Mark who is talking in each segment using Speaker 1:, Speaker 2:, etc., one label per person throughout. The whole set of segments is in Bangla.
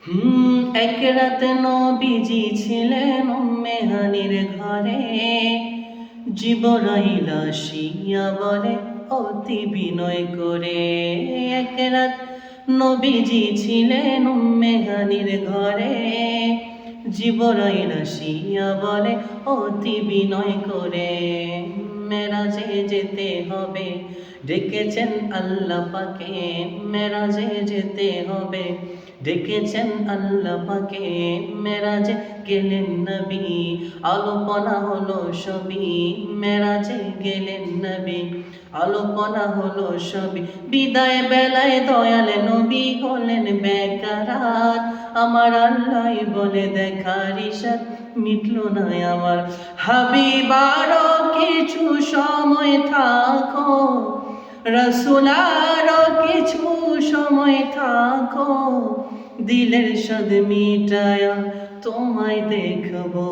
Speaker 1: এক রাত নবীজি ছিলেন উম্মে হানির ঘরে। জিবরাইল আসিয়া বলে অতি বিনয় করে। এক রাত নবীজি ছিলেন উম্মে হানির ঘরে। জিবরাইল আসিয়া বলে অতি বিনয় করে, মেরাজে যেতে হবে, ডেকেছেন আল্লাহ পাকে। মেরাজে যেতে হবে, ডেকেছেন আল্লাহ পাকে। মেরাজে গেলেন নবী, আলোপনা হলো সবই। মেরাজে গেলেন নবী, আলোপনা হলো সবই। বিদায় বেলায় দয়াল নবী হলেন বেকারার। আমার আল্লাহ বলে দেখার ইশার মিটলো না আমার। হাবিব আরো কিছু সময় থাকো, রাসূল আরো কিছু সময় থাকো, দিলের স্বাদ মিটায়া তোমায় দেখবো।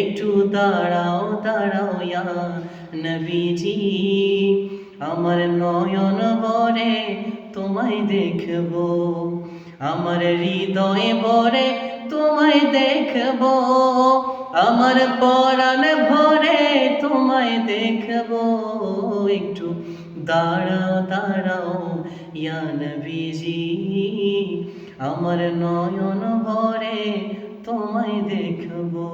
Speaker 1: একটু দাঁড়াও দাঁড়াও ইয়া নবীজি, আমার নয়ন ভরে তোমায় দেখবো। আমার হৃদয় ভরে তোমায় দেখবো। আমার পরাণ ভরে তোমায় দেখবো। একটু দাঁড়াও দাঁড়াও ইয়া নবীজি, আমার নয়ন ভরে তোমায় দেখবো।